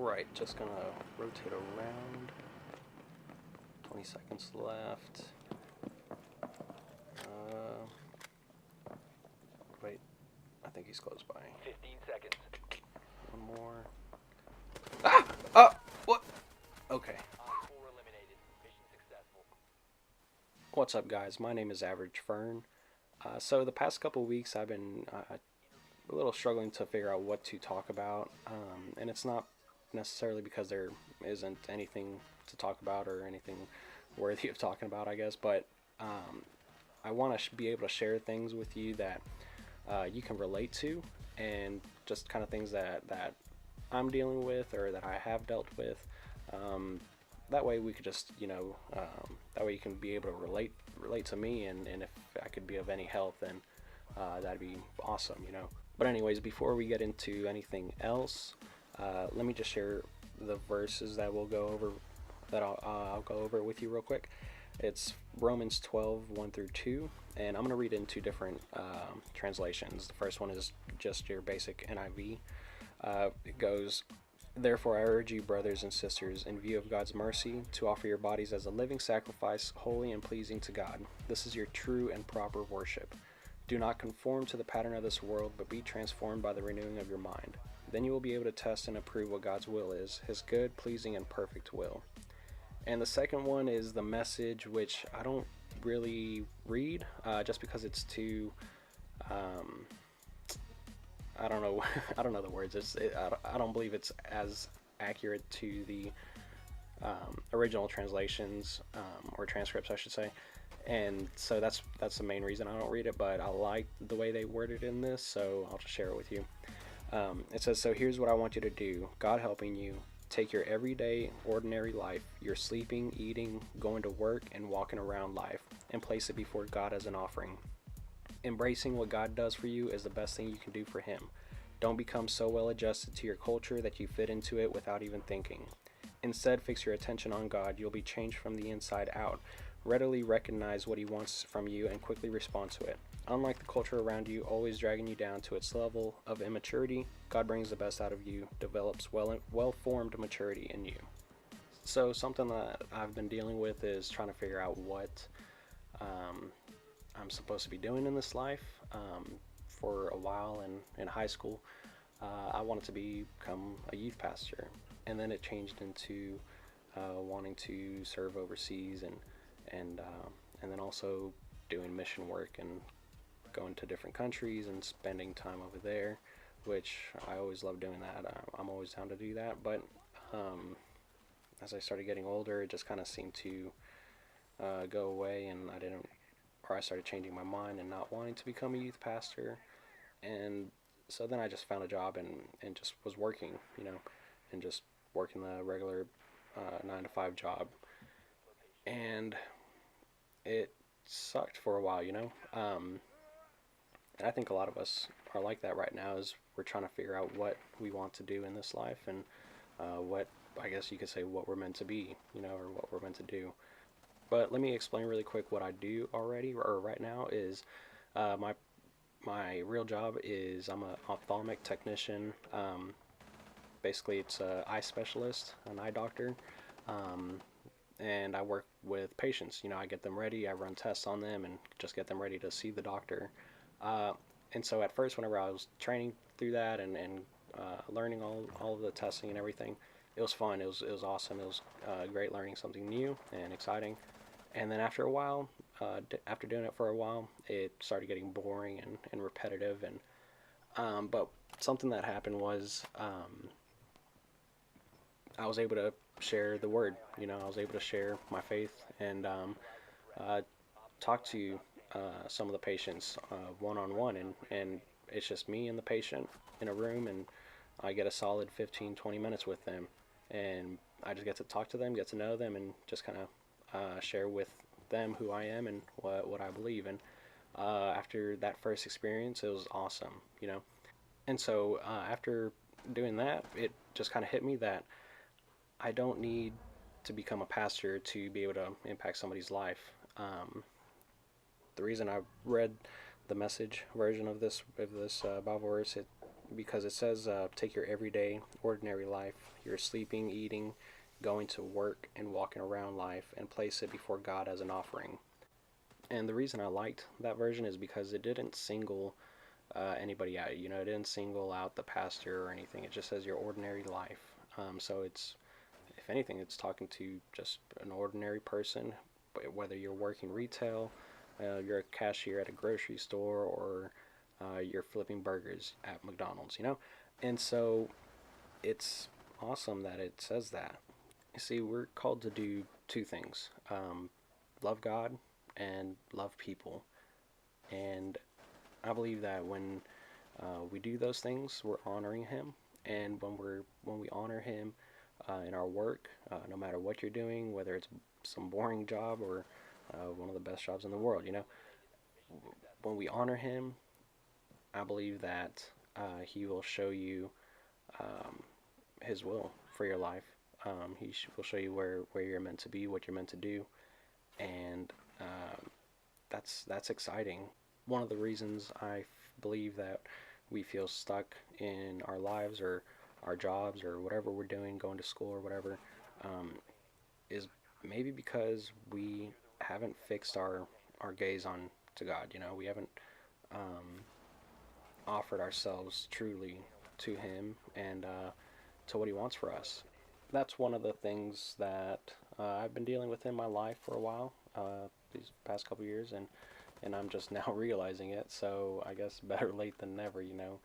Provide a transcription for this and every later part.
Alright, just gonna rotate around. 20 seconds left. Wait, I think he's close by. 15 seconds. One more. Ah! Oh! What? Okay. Op 4 eliminated. Mission successful. What's up, guys? My name is Average Fern. So the past couple weeks I've been a little struggling to figure out what to talk about, and it's not necessarily because there isn't anything to talk about or anything worthy of talking about, I guess, but I want to be able to share things with you that you can relate to, and just kind of things that I'm dealing with or that I have dealt with. That way we could just, that way you can be able to relate to me, and if I could be of any help, then that'd be awesome. But anyways, before we get into anything else, let me just share the verses that we'll go over, that I'll go over with you real quick. It's Romans 12, 1 through 2, and I'm going to read it in two different translations. The first one is just your basic NIV. It goes, "Therefore I urge you, brothers and sisters, in view of God's mercy, to offer your bodies as a living sacrifice, holy and pleasing to God. This is your true and proper worship. Do not conform to the pattern of this world, but be transformed by the renewing of your mind. Then you will be able to test and approve what God's will is, his good, pleasing, and perfect will." And the second one is the Message, which I don't really read, just because it's too, I don't know, I don't know the words. I don't believe it's as accurate to the original translations, or transcripts, I should say. And so that's the main reason I don't read it, but I like the way they worded in this, so I'll just share it with you. It says, "So here's what I want you to do, God helping you. Take your everyday, ordinary life, your sleeping, eating, going to work, and walking around life, and place it before God as an offering. Embracing what God does for you is the best thing you can do for him. Don't become so well adjusted to your culture that you fit into it without even thinking. Instead, fix your attention on God. You'll be changed from the inside out. Readily recognize what he wants from you and quickly respond to it. Unlike the culture around you, always dragging you down to its level of immaturity, God brings the best out of you, develops well-formed maturity in you." So something that I've been dealing with is trying to figure out what I'm supposed to be doing in this life. For a while in high school, I wanted to become a youth pastor, and then it changed into wanting to serve overseas, and then also doing mission work and going to different countries and spending time over there, which I always love doing that. I'm always down to do that, but as I started getting older, it just kind of seemed to go away, and I started changing my mind and not wanting to become a youth pastor. And so then I just found a job and just was working, and just working the regular 9 to 5 job. And it sucked for a while, and I think a lot of us are like that right now, is we're trying to figure out what we want to do in this life, and what, I guess you could say, what we're meant to be, or what we're meant to do. But let me explain really quick what I do already, or right now, is my real job is I'm an ophthalmic technician. Basically, it's an eye specialist, an eye doctor, and I work with patients. I get them ready, I run tests on them, and just get them ready to see the doctor. And so at first, whenever I was training through that and learning all of the testing and everything, it was fun. It was awesome. It was great learning something new and exciting. And then after a while, after doing it for a while, it started getting boring and repetitive. And but something that happened was I was able to share the word. I was able to share my faith and talk to some of the patients one-on-one, and it's just me and the patient in a room, and I get a solid 15-20 minutes with them, and I just get to talk to them, get to know them, and just kind of share with them who I am and what I believe. And after that first experience, it was awesome, and so after doing that, it just kind of hit me that I don't need to become a pastor to be able to impact somebody's life. The reason I read the Message version of this Bible verse, it because it says take your everyday, ordinary life, your sleeping, eating, going to work, and walking around life, and place it before God as an offering. And the reason I liked that version is because it didn't single anybody out. You know, it didn't single out the pastor or anything. It just says your ordinary life. So it's, if anything, it's talking to just an ordinary person, whether you're working retail, you're a cashier at a grocery store, or you're flipping burgers at McDonald's, you know? And so it's awesome that it says that. You see, we're called to do two things, love God and love people. And I believe that when we do those things, we're honoring Him. And when we honor Him in our work, no matter what you're doing, whether it's some boring job or one of the best jobs in the world, you know, when we honor Him, I believe that He will show you um, His will for your life. Will show you where you're meant to be, what you're meant to do, and that's exciting. One of the reasons I believe that we feel stuck in our lives or our jobs or whatever we're doing, going to school or whatever, um, is maybe because we haven't fixed our gaze on to God. You know, we haven't um, offered ourselves truly to Him and to what He wants for us. That's one of the things that I've been dealing with in my life for a while, these past couple years, and I'm just now realizing it. So I guess better late than never, you know.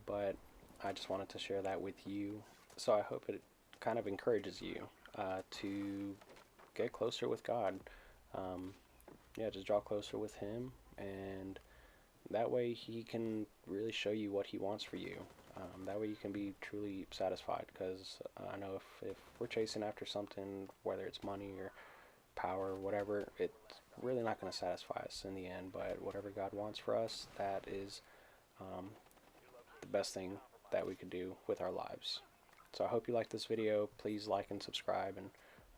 But I just wanted to share that with you. So I hope it kind of encourages you to get closer with God. Um, yeah, just draw closer with Him, and that way He can really show you what He wants for you. That way you can be truly satisfied, because I know if we're chasing after something, whether it's money or power or whatever, it's really not going to satisfy us in the end. But whatever God wants for us, that is um, the best thing that we could do with our lives. So I hope you like this video. Please like and subscribe, and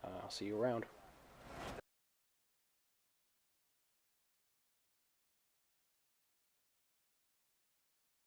I'll see you around.